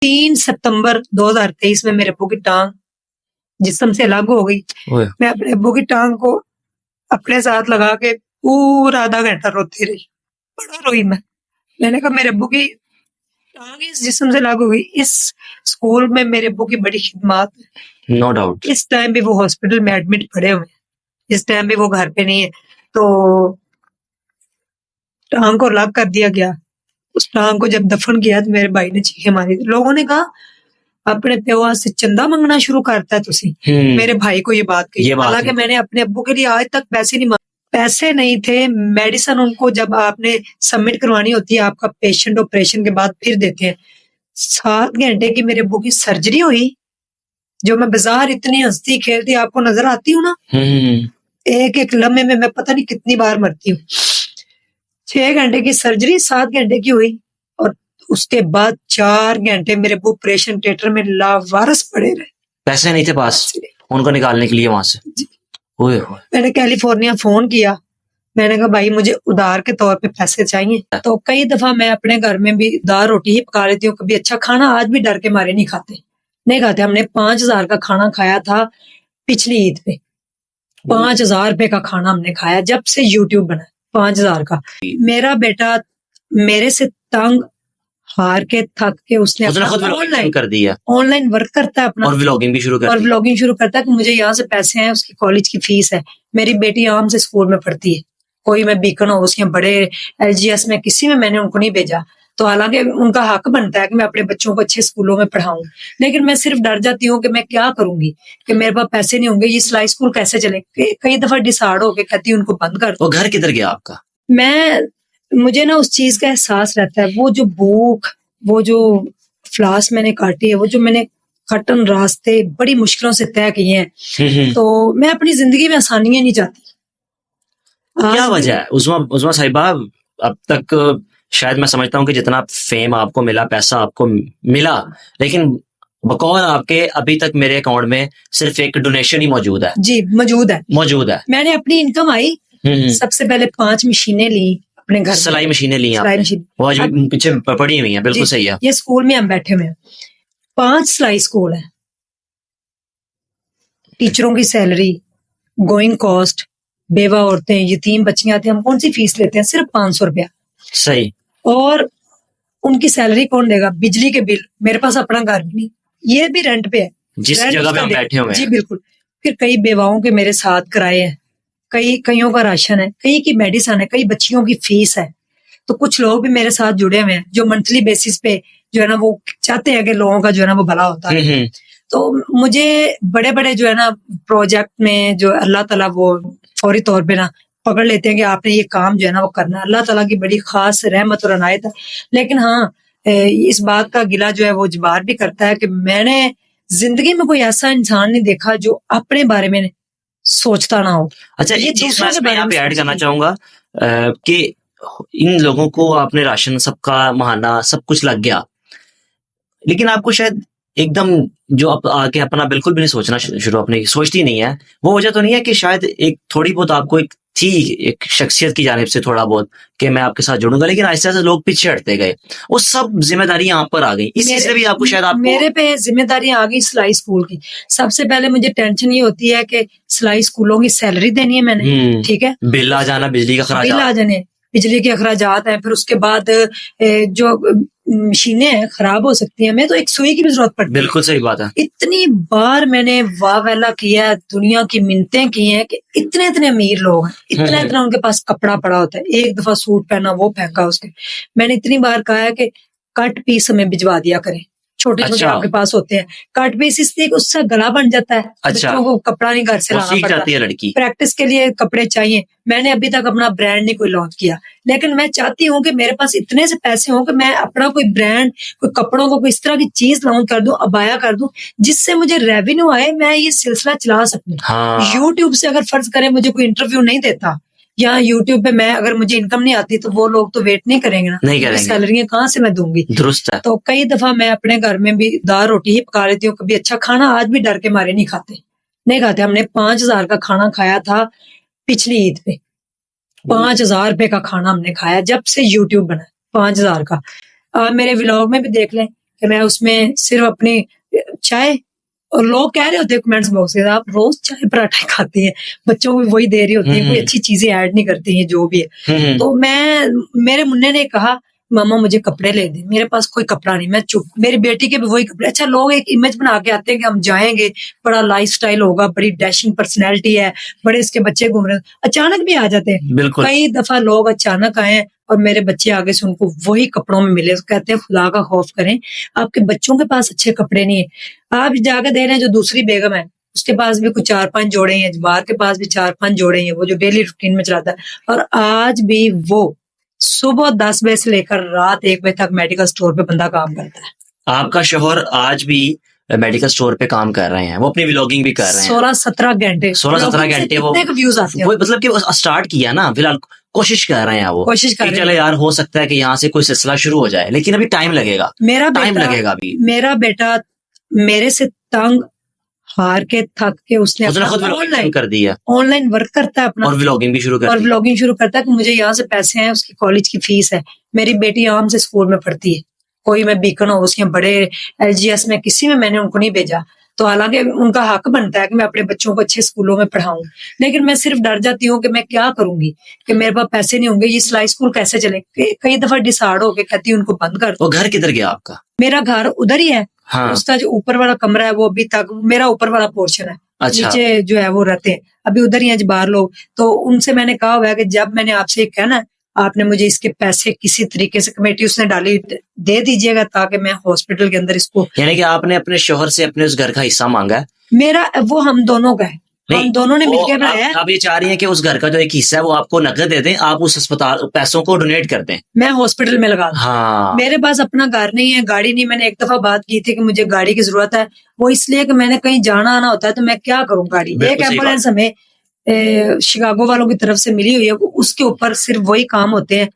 3 सितंबर 2023 में मेरे अब्बू की टांग जिस्म से अलग हो गई। ओए, मैं अपने अब्बू की टांग को अपने साथ लगा के पूरा आधा घंटा रोती रही। बड़ा रोई मैं। मैंने कहा मेरे अब्बू की टांग इस जिस्म से अलग हो गई। इस स्कूल में मेरे अब्बू की बड़ी खिदमत है। No doubt. इस टाइम भी वो हॉस्पिटल में एडमिट पड़े हुए हैं। इस टाइम भी वो घर पे नहीं है। तो टांग को अलग कर दिया गया। उस टांग को जब दफन किया तो मेरे भाई ने चीखें मारी। लोगों ने कहा अपने प्यो से चंदा मांगना शुरू करता है तुसी। मेरे भाई को ये बात कही। ये बात हालांकि है। मैंने अपने अब्बू के लिए आज तक पैसे नहीं पैसे नहीं थे। मेडिसिन उनको जब आपने सबमिट करवानी होती है, आपका पेशेंट ऑपरेशन के बाद फिर देते हैं। 7 घंटे की मेरे अब्बू की सर्जरी हुई। जो मैं बाजार इतनी हंसती खेलती आपको नजर आती हूँ ना, एक एक लम्हे में मैं पता नहीं कितनी बार मरती हूँ। 6 घंटे की सर्जरी 7 घंटे की हुई और उसके बाद 4 घंटे मेरे अब्बू ऑपरेशन थिएटर में लावारस पड़े रहे। पैसे नहीं थे पास उनको निकालने के लिए वहां से। ओए होए। मैंने कैलिफोर्निया फोन किया। मैंने कहा भाई मुझे उधार के तौर पे पैसे चाहिए। तो कई दफा मैं अपने घर में भी दाल रोटी ही पका लेती हूँ। कभी अच्छा खाना आज भी डर के मारे नहीं खाते। हमने 5,000 का खाना खाया था पिछली ईद पे। 5,000 रुपए का खाना हमने खाया जब से यूट्यूब बना। 5,000 का। मेरा बेटा मेरे से तंग हार के थक के उसने खुद व्लॉगिंग कर दिया। ऑनलाइन वर्क करता है अपना और व्लॉगिंग भी शुरू कर और दी। व्लॉगिंग शुरू करता है कि मुझे यहाँ से पैसे हैं, उसकी कॉलेज की फीस है। मेरी बेटी आराम से स्कूल में पढ़ती है। कोई मैं बीकन हाउस या बड़े LGS में किसी में मैंने उनको नहीं भेजा। तो हालांकि उनका हक बनता है कि मैं अपने बच्चों को अच्छे स्कूलों में पढ़ाऊं, लेकिन मैं सिर्फ डर जाती हूँ कि मैं क्या करूंगी कि मेरे पास पैसे नहीं होंगे, ये सिलाई स्कूल कैसे चले। कई दफा डिसाइड होके कहती हूँ उनको बंद कर। वो घर किधर गया आपका? मुझे ना उस चीज का एहसास रहता है। वो जो भूख, वो जो फ्लास मैंने काटी है, वो जो मैंने कटन रास्ते बड़ी मुश्किलों से तय किए हैं, तो मैं अपनी जिंदगी में आसानियां नहीं चाहती। क्या वजह है उस्मा साहिबा? अब तक शायद मैं समझता हूँ कि जितना फेम आपको मिला, पैसा आपको मिला, लेकिन बकौल आपके अभी तक मेरे अकाउंट में सिर्फ एक डोनेशन ही मौजूद है। जी मौजूद है। मैंने अपनी इनकम आई, सबसे पहले 5 मशीनें ली अपने घर। सिलाई मशीनें ली आपने? वो आज भी पीछे पड़ी हुई हैं। बिल्कुल सही है। ये स्कूल में हम बैठे हुए हैं। 5 सिलाई स्कूल है। टीचरों की सैलरी, गोइंग कॉस्ट, बेवा औरतें, यतीम बच्चियां आती हैं, हम कौन सी फीस लेते हैं? सिर्फ 500 रुपया। सही। और उनकी सैलरी कौन देगा? बिजली के बिल। मेरे पास अपना घर भी नहीं, ये भी रेंट पे है। जिस जगह पे हम बैठे हुए हैं। जी बिल्कुल। फिर कई बेवाओं के मेरे साथ किराए हैं, कईयों का राशन है, कई की मेडिसिन है, कई बच्चियों की फीस है। तो कुछ लोग भी मेरे साथ जुड़े हुए हैं जो मंथली बेसिस पे जो है ना वो चाहते हैं कि लोगों का जो है ना वो भला होता है। तो मुझे बड़े बड़े जो है ना प्रोजेक्ट में जो अल्लाह ताला वो फौरी तौर पे ना पकड़ लेते हैं कि आपने ये काम जो है ना वो करना है। अल्लाह ताला की बड़ी खास रहमत और अनायत है। लेकिन हाँ, इस बात का गिला जो है वो जबार भी करता है कि मैंने जिंदगी में कोई ऐसा इंसान नहीं देखा जो अपने बारे में सोचता ना हो। अच्छा, ये चीज मैं यहाँ पे ऐड करना चाहूंगा कि इन लोगों को आपने राशन सबका महाना सब कुछ लग गया, लेकिन आपको शायद एकदम जो आप आके अपना बिल्कुल भी नहीं सोचना शुरू अपनी सोचती नहीं है। वो वजह तो नहीं है कि शायद एक थोड़ी बहुत आपको एक शख्सियत की जानिब से थोड़ा बहुत कि मैं आपके साथ जुड़ूंगा, लेकिन ऐसे ऐसे लोग पीछे हटते गए। वो सब जिम्मेदारी यहाँ पर आ गई। इसी से भी आपको शायद मेरे पे जिम्मेदारी आ गई सिलाई स्कूल की। सबसे पहले मुझे टेंशन ये होती है कि सिलाई स्कूलों की सैलरी देनी है मैंने, ठीक है, बिल आ जाना, बिजली का खर्च बिल आ जाने, बिजली के अखराजात हैं। फिर उसके बाद जो मशीनें हैं खराब हो सकती हैं। मैं तो एक सुई की भी जरूरत पड़ती है। बिल्कुल सही बात है। इतनी बार मैंने वाह वैला किया है, दुनिया की मिन्नतें की हैं कि इतने इतने अमीर लोग हैं, इतना इतना उनके पास कपड़ा पड़ा होता है, एक दफा सूट पहना वो फेंका उसके। मैंने इतनी बार कहा है कि कट पीस हमें भिजवा दिया करें। छोटे छोटे आपके पास होते हैं कट पीस, इसलिए उससे गला बन जाता है। बच्चों को कपड़ा नहीं घर से लाना पड़ता। जाती है लड़की। प्रैक्टिस के लिए कपड़े चाहिए। मैंने अभी तक अपना ब्रांड नहीं कोई लॉन्च किया, लेकिन मैं चाहती हूँ कि मेरे पास इतने से पैसे हों कि मैं अपना कोई ब्रांड, कोई कपड़ों को कोई इस तरह की चीज लॉन्च कर दूं, अबाया कर दूं, जिससे मुझे रेवेन्यू आए, मैं ये सिलसिला चला सकूं। यूट्यूब से अगर फर्ज करें मुझे कोई इंटरव्यू नहीं देता, या यूट्यूब पे मैं अगर मुझे इनकम नहीं आती, तो वो लोग तो वेट नहीं करेंगे ना, नहीं करेंगे। सैलरी कहाँ से मैं दूंगी? दुरुस्त है। तो कई दफा मैं अपने घर में भी दाल रोटी ही पका लेती हूँ। कभी अच्छा खाना आज भी डर के मारे नहीं खाते। हमने 5,000 का खाना खाया था पिछली ईद पे। 5,000 रुपए का खाना हमने खाया जब से यूट्यूब बना। 5,000 का। मेरे व्लॉग में भी देख लें कि मैं उसमें सिर्फ अपनी चाय, और लोग कह रहे होते हैं कमेंट्स बॉक्स में, आप रोज चाय पराठा खाती हैं, बच्चों को भी वही दे रही होती है, कोई अच्छी चीजें ऐड नहीं करती हैं जो भी है। तो मेरे मुन्ने ने कहा मामा मुझे कपड़े ले दे, मेरे पास कोई कपड़ा नहीं, मैं चुप, मेरी बेटी के भी वही कपड़े। अच्छा, लोग एक इमेज बना के आते हैं कि हम जाएंगे, बड़ा लाइफस्टाइल होगा, बड़ी डैशिंग पर्सनैलिटी है, बड़े इसके बच्चे घूम रहे हैं, अचानक भी आ जाते हैं। कई दफा लोग अचानक आए और मेरे बच्चे आगे से उनको वही कपड़ों में मिले, कहते हैं खुदा का खौफ करें, आपके बच्चों के पास अच्छे कपड़े नहीं है, आप जाके दे रहे हैं जो दूसरी बेगम है उसके पास भी कुछ 4-5 जोड़े हैं, जबार के पास भी 4-5 जोड़े हैं, वो जो डेली रूटीन में चलाता है, और आज भी वो सुबह 10 बजे से लेकर रात 1 बजे तक मेडिकल स्टोर पे बंदा काम करता है। आपका शोहर आज भी मेडिकल स्टोर पे काम कर रहे हैं, वो अपनी व्लॉगिंग भी कर रहे हैं 16-17 घंटे 16-17 घंटे वो व्यूज आते हैं। वो मतलब कि स्टार्ट किया ना, फिलहाल कोशिश कर रहे हैं वो, कोशिश कर रहे हैं। चलो यार हो सकता है कि यहाँ से कोई सिलसिला शुरू हो जाए, लेकिन अभी टाइम लगेगा, टाइम लगेगा अभी। मेरा बेटा मेरे से तंग हार के थक के उसने खुद व्लॉगिंग कर दी है, ऑनलाइन वर्क करता है अपना, और व्लॉगिंग भी शुरू कर, और व्लॉगिंग शुरू करता है कि मुझे यहाँ से पैसे हैं, उसकी कॉलेज की फीस है, मेरी बेटी आराम से स्कूल में पढ़ती है, कोई मैं बीकन हाउस या बड़े LGS में किसी में मैंने उनको नहीं भेजा, तो हालांकि उनका हक बनता है कि मैं अपने बच्चों को अच्छे स्कूलों में पढ़ाऊं, लेकिन मैं सिर्फ डर जाती हूँ कि मैं क्या करूंगी, कि मेरे पास पैसे नहीं होंगे, ये सिलाई स्कूल कैसे चले। कई दफा डिसाइड होके कहती हूँ उनको बंद कर। वो घर किधर गया आपका? मेरा घर उधर ही है। हाँ। उसका जो ऊपर वाला कमरा है वो अभी तक मेरा ऊपर वाला पोर्शन है। अच्छा। नीचे जो है वो रहते हैं अभी उधर ही है जबार लोग। तो उनसे मैंने कहा हुआ है कि जब मैंने आपसे कहना आपने मुझे इसके पैसे किसी तरीके से कमेटी उसने डाली दे दीजिएगा ताकि मैं हॉस्पिटल के अंदर इसको, यानी कि आपने अपने शोहर से अपने उस घर का हिस्सा मांगा है? मेरा वो हम दोनों का है, हम दोनों ने मिलकर बनाया है। आप ये चाह रही हैं कि उस घर का जो एक हिस्सा है वो आपको नकद दे दें, आप उस अस्पताल पैसों को डोनेट कर दें, मैं हॉस्पिटल में लगा दूं। हाँ। मेरे पास अपना घर नहीं है, गाड़ी नहीं। मैंने एक दफा बात की थी कि मुझे गाड़ी की जरूरत है, वो इसलिए कि मैंने कहीं जाना आना होता है तो मैं क्या करूं। गाड़ी एक एम्बुलेंस हमें शिकागो वालों की तरफ से मिली हुई है, उसके ऊपर सिर्फ वही काम होते हैं,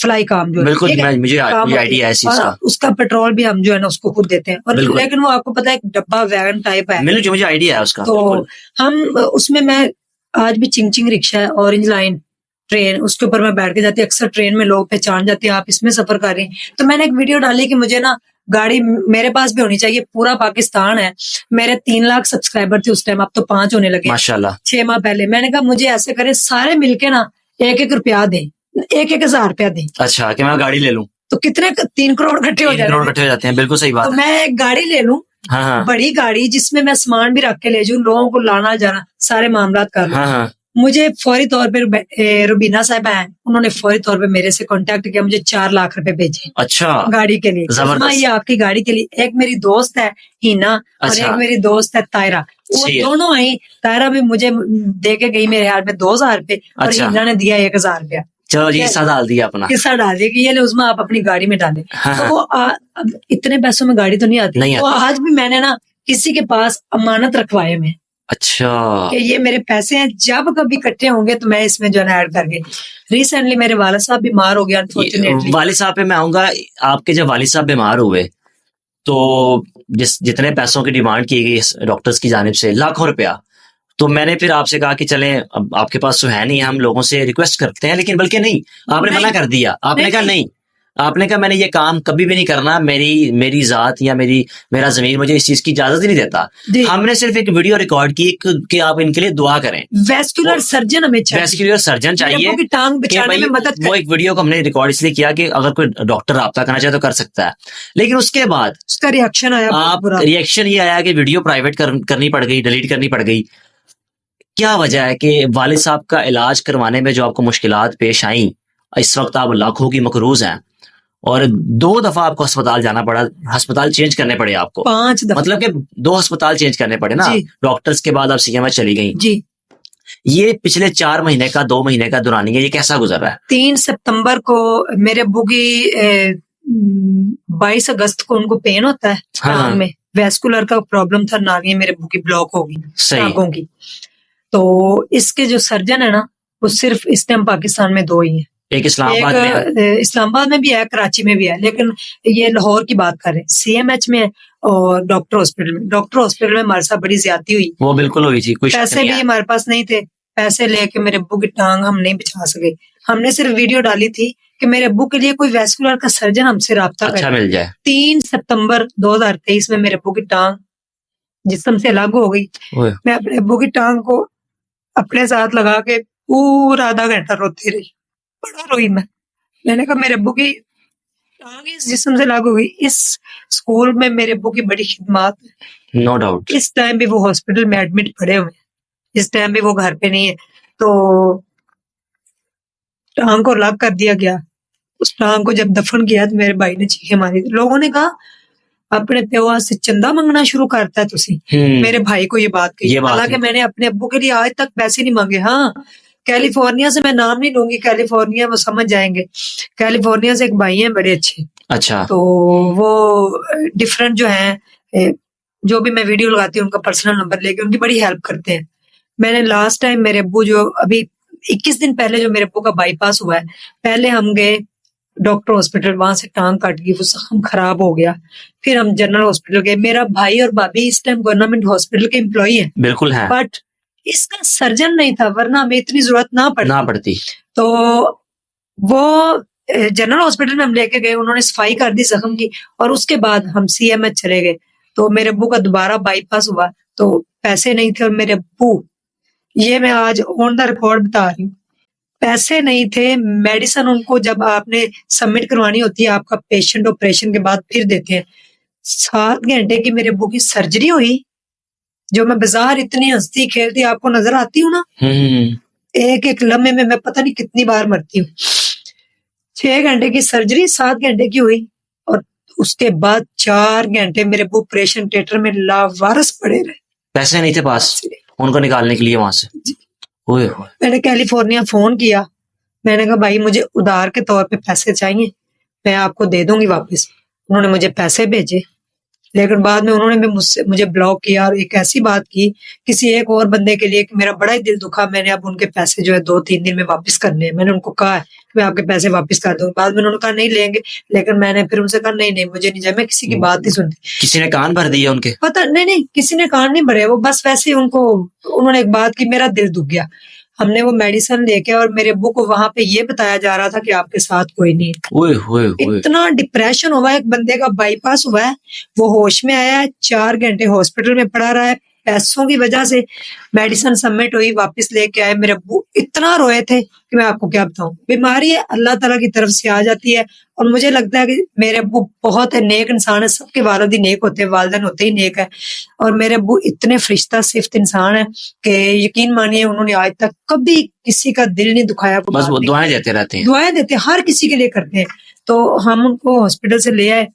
फ्लाई काम जो बिल्कुल मुझे आइडिया है इस चीज का। उसका पेट्रोल भी हम जो है ना उसको खुद देते हैं, और लेकिन वो आपको पता है एक डब्बा वैगन टाइप है, मुझे आइडिया है उसका। तो हम उसमें मैं आज भी चिंग रिक्शा है, ऑरेंज लाइन ट्रेन, उसके ऊपर मैं बैठ के जाती हूँ। अक्सर ट्रेन में लोग पहचान जाते हैं आप इसमें सफर कर रही हैं। तो मैंने एक वीडियो डाली कि मुझे ना गाड़ी मेरे पास भी होनी चाहिए। पूरा पाकिस्तान है, मेरे 3 लाख सब्सक्राइबर थे उस टाइम, अब तो 5 होने लगे माशाल्लाह 6 माह पहले। मैंने कहा मुझे ऐसे करें सारे मिलके ना 1-1 रुपया दें, 1-1 हज़ार रुपया दें। अच्छा कि मैं गाड़ी ले लूं, तो कितने 3 करोड़ इकट्ठे हो जाते हैं। बिल्कुल सही बात। तो मैं एक गाड़ी ले लूं, हाँ। बड़ी गाड़ी जिसमें मैं सामान भी रख के ले जाऊं, लोगों को लाना जाना सारे मामला कर लूं। हाँ। मुझे फौरी तौर पे रुबीना साहब हैं, उन्होंने फौरी तौर पे मेरे से कांटेक्ट किया, मुझे 4 लाख रुपए भेजे। अच्छा। गाड़ी के लिए, ये आपकी गाड़ी के लिए। एक मेरी दोस्त है हिना, और एक मेरी दोस्त है तायरा, वो दोनों आई। तायरा भी मुझे दे के गई मेरे हाथ में 2,000 रुपए, और हिना ने दिया 1,000 रुपया। चलो जी हिस्सा डाल दिया अपना, हिस्सा डाल दिया कि ये उसमें आप अपनी गाड़ी में डालें। तो वो अब इतने पैसों में गाड़ी तो नहीं आती, तो आज भी मैंने ना किसी के पास अमानत रखवाए में। अच्छा, कि ये मेरे पैसे हैं, जब कभी इकट्ठे होंगे तो मैं इसमें जो है ऐड करके। रिसेंटली मेरे वालिद साहब बीमार हो गया अनफॉर्चुनेटली। वालिद साहब पे मैं आऊंगा। आपके जब वालिद साहब बीमार हुए तो जितने पैसों की डिमांड की गई डॉक्टर्स की जानिब से, लाखों रुपया, तो मैंने फिर आपसे कहा कि चलें, अब आपके पास तो है नहीं, हम लोगों से रिक्वेस्ट करते हैं, लेकिन बल्कि नहीं, आपने मना कर दिया। आपने कहा नहीं, आपने कहा मैंने ये काम कभी भी नहीं करना, मेरी जात या मेरा जमीर मुझे इस चीज की इजाजत ही नहीं देता। हमने सिर्फ एक वीडियो रिकॉर्ड की कि आप इनके लिए दुआ करें। वैस्कुलर सर्जन हमें चाहिए, वैस्कुलर सर्जन चाहिए, टांग बचाने में मदद करे। वो एक वीडियो को हमने रिकॉर्ड इसलिए किया कि अगर कोई डॉक्टर राब्ता करना चाहे तो कर सकता है, लेकिन उसके बाद उसका रिएक्शन आया, रिएक्शन ये आया कि वीडियो प्राइवेट करनी पड़ गई, डिलीट करनी पड़ गई। क्या वजह है कि वालिद साहब का इलाज करवाने में जो आपको मुश्किलात पेश आई, इस वक्त आप लाखों की मकरूज हैं और 2 दफा आपको अस्पताल जाना पड़ा, अस्पताल चेंज करने पड़े आपको, 5 दफा, मतलब कि 2 अस्पताल चेंज करने पड़े ना डॉक्टर्स के बाद आप CMH चली गई जी। ये पिछले 4 महीने का 2 महीने का दौरानिया ये कैसा गुजर रहा है? 3 सितंबर को मेरे अब्बू की 22 अगस्त को उनको पेन होता है टांग में, वैस्कुलर का प्रॉब्लम था, नालियां मेरे अब्बू की ब्लॉक होगी टांगों की। तो इसके जो सर्जन है ना वो सिर्फ इस टाइम पाकिस्तान में 2 ही है। एक इस्लामाबाद में भी है, कराची में भी है, लेकिन ये लाहौर की बात कर रहे हैं, CMH में है, और डॉक्टर हॉस्पिटल में हमारे साथ बड़ी ज्यादती हुई। वो बिल्कुल हुई थी, कुछ पैसे भी हमारे पास नहीं थे, पैसे लेके मेरे अब्बू की टांग हम नहीं बचा सके। हमने सिर्फ वीडियो डाली थी कि मेरे अब्बू के लिए कोई वैस्कुलर का सर्जन हमसे राब्ता अच्छा करे। मिल जाए। 3 सितंबर 2023 में मेरे अब्बू की टांग जिस्म से अलग हो गई। ओए, मैं अपने अब्बू की टांग को अपने साथ लगा के पूरा आधा घंटा रोती रही, बड़ा रोई मैं। मैंने कहा मेरे अब्बू की टांग इस जिस्म से अलग हो गई। इस स्कूल में मेरे अब्बू की बड़ी खिदमत है। No doubt. इस टाइम भी वो हॉस्पिटल में एडमिट पड़े हुए हैं, इस टाइम भी वो घर पे नहीं है। तो टांग को अलग कर दिया गया। उस टांग को जब दफन किया तो मेरे भाई ने चीखें मारी। लोगों ने कहा अपने प्यो से चंदा मंगना शुरू करता है तुसी। मेरे भाई को ये बात कही। ये बात हालांकि है। मैंने अपने अब्बू के लिए आज तक पैसे नहीं मांगे। हाँ, कैलिफोर्निया से मैं नाम नहीं लूंगी, कैलिफोर्निया वो समझ जाएंगे। कैलिफोर्निया से एक भाई हैं बड़े अच्छे, अच्छा। तो वो डिफरेंट जो है, जो भी मैं वीडियो लगाती हूँ उनका पर्सनल नंबर लेके उनकी बड़ी हेल्प करते हैं। मैंने लास्ट टाइम मेरे अब्बू जो अभी 21 दिन पहले जो मेरे अब्बू का बाईपास हुआ है, पहले हम गए डॉक्टर हॉस्पिटल, वहां से टांग कट गई, वो जख्म खराब हो गया। फिर हम जनरल हॉस्पिटल गए। मेरा भाई और भाभी इस टाइम गवर्नमेंट हॉस्पिटल के एम्प्लॉई हैं, बिल्कुल है, बट इसका सर्जन नहीं था, वरना हमें इतनी जरूरत ना पड़ती। तो वो जनरल हॉस्पिटल में हम लेके गए, उन्होंने सफाई कर दी जख्म की, और उसके बाद हम CMH चले गए। तो मेरे अब्बू का दोबारा बाईपास हुआ, तो पैसे नहीं थे, और मेरे अब्बू, ये मैं आज ऑन द रिकॉर्ड बता रही हूँ, पैसे नहीं थे। मेडिसिन उनको जब आपने सबमिट करवानी होती है, आपका पेशेंट ऑपरेशन के बाद फिर देते हैं। 7 घंटे की मेरे अब्बू की सर्जरी हुई। जो मैं बाजार इतनी हंसती खेलती आपको नजर आती हूँ ना, एक एक लम्हे में मैं पता नहीं कितनी बार मरती हूँ। 6 घंटे की सर्जरी 7 घंटे की हुई, और उसके बाद 4 घंटे मेरे अब्बू ऑपरेशन थिएटर में लावारस पड़े रहे। पैसे नहीं थे पास उनको निकालने के लिए वहां से। ओए होए। मैंने कैलिफोर्निया फोन किया, मैंने कहा भाई मुझे उधार के तौर पे पैसे चाहिए, मैं आपको दे दूंगी वापस। उन्होंने मुझे पैसे भेजे, लेकिन बाद में उन्होंने भी मुझे ब्लॉक किया, और एक ऐसी बात की किसी एक और बंदे के लिए कि मेरा बड़ा ही दिल दुखा। मैंने अब उनके पैसे जो है 2-3 दिन में वापस करने हैं। मैंने उनको कहा है कि मैं आपके पैसे वापस कर दूंगा। बाद में उन्होंने कहा नहीं लेंगे, लेकिन मैंने फिर उनसे कहा नहीं नहीं मुझे नहीं चाहिए, मैं किसी की बात नहीं सुनती। किसी ने कान भर दिए उनके? पता नहीं, किसी ने कान नहीं भरे, वो बस वैसे ही उन्होंने एक बात की, मेरा दिल दुख गया। हमने वो मेडिसिन लेके, और मेरे अब्बू को वहां पे ये बताया जा रहा था कि आपके साथ कोई नहीं है। ओए होए होए। इतना डिप्रेशन हुआ है, एक बंदे का बाईपास हुआ है, वो होश में आया है, 4 घंटे हॉस्पिटल में पड़ा रहा है, पैसों की वजह से मेडिसिन सबमिट हुई, वापस लेके आए। मेरे अब्बू इतना रोए थे कि मैं आपको क्या बताऊं। बीमारी है, अल्लाह ताला की तरफ से आ जाती है, और मुझे लगता है कि मेरे अब्बू बहुत नेक इंसान है। सबके वालिद ही नेक होते हैं, वालिदैन होते ही नेक है, और मेरे अब्बू इतने फरिश्ता सिफ्त इंसान है कि यकीन मानिए उन्होंने आज तक कभी किसी का दिल नहीं दुखाया। बस वो दुआएं देते रहते हैं, दुआएं देते हैं, हर किसी के लिए करते हैं। तो हम उनको हॉस्पिटल से ले आए।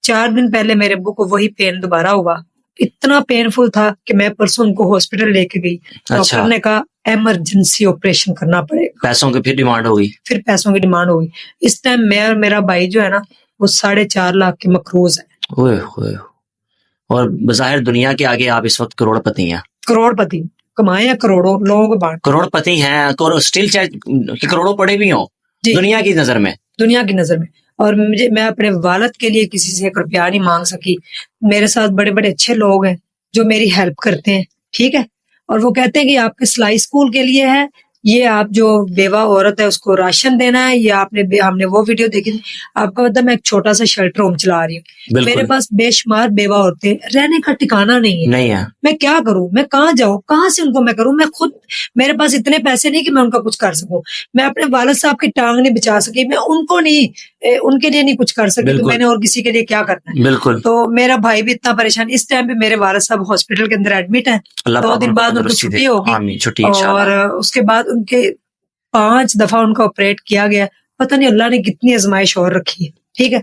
4 दिन पहले मेरे अब्बू को वही पेन दोबारा हुआ, इतना पेनफुल था कि मैं परसों उनको हॉस्पिटल लेके गई। डॉक्टर ने कहा इमरजेंसी ऑपरेशन करना पड़ेगा। पैसों की फिर डिमांड हो गई, फिर पैसों की डिमांड हो गई। इस टाइम मैं और मेरा भाई जो है ना, वो 4.5 लाख के मकरूज है। ओए होए। और बज़ाहिर दुनिया के आगे आप इस वक्त करोड़पति हैं। करोड़पति कमाए हैं, करोड़ों लोगों को बांट, करोड़पति हैं, स्टिल चाहे करोड़ों पड़े भी हों दुनिया की नजर में, दुनिया की नजर में। और मैं अपने वालिद के लिए किसी से 1 रुपया नहीं मांग सकी। मेरे साथ बड़े बड़े अच्छे लोग हैं जो मेरी हेल्प करते हैं, ठीक है, और वो कहते हैं कि आपके सिलाई स्कूल के लिए है, ये आप जो बेवा औरत है उसको राशन देना है, या हमने वो वीडियो देखी थी। आपको पता मैं एक छोटा सा शेल्टर होम चला रही हूँ, मेरे पास बेशुमार बेवा औरतें, रहने का ठिकाना नहीं है। मैं क्या करूं, मैं कहाँ जाऊं, कहाँ से उनको मैं करूं। मैं खुद, मेरे पास इतने पैसे नहीं कि मैं उनका कुछ कर सकूं। मैं अपने वालिद साहब की टांग नहीं बचा सकी, मैं उनको नहीं, उनके लिए नहीं कुछ कर सकी, तो मैंने और किसी के लिए क्या करना है। बिल्कुल। तो मेरा भाई भी इतना परेशान। इस टाइम पे मेरे वालिद साहब हॉस्पिटल के अंदर एडमिट है, 2 दिन बाद उनको छुट्टी होगी, और उसके बाद उनके 5 दफा उनका ऑपरेट किया गया। पता नहीं अल्लाह ने कितनी आजमाइश और रखी है, ठीक है।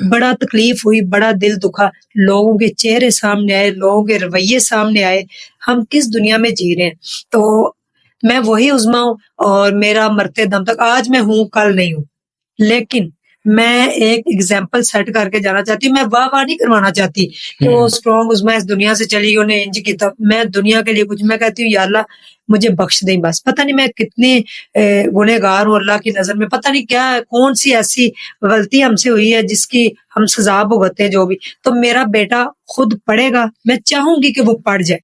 बड़ा तकलीफ हुई, बड़ा दिल दुखा, लोगों के चेहरे सामने आए, लोगों के रवैये सामने आए। हम किस दुनिया में जी रहे हैं। तो मैं वही उज़्मा हूँ, और मेरा मरते दम तक, आज मैं हूँ कल नहीं हूँ, लेकिन मैं एक एग्जाम्पल सेट करके जाना चाहती हूँ। मैं वाह नहीं करवाना चाहती कि वो स्ट्रॉन्ग उज़्मा इस दुनिया से चली गई, उन्हें इंज की तब। मैं दुनिया के लिए कुछ, मैं कहती हूँ या अल्लाह मुझे बख्श दे बस। पता नहीं मैं कितनी गुनहगार हूँ अल्लाह की नजर में, पता नहीं क्या कौन सी ऐसी गलती हमसे हुई है जिसकी हम सजा भुगतते हैं जो भी। तो मेरा बेटा खुद पढ़ेगा, मैं चाहूंगी कि वो पढ़ जाए,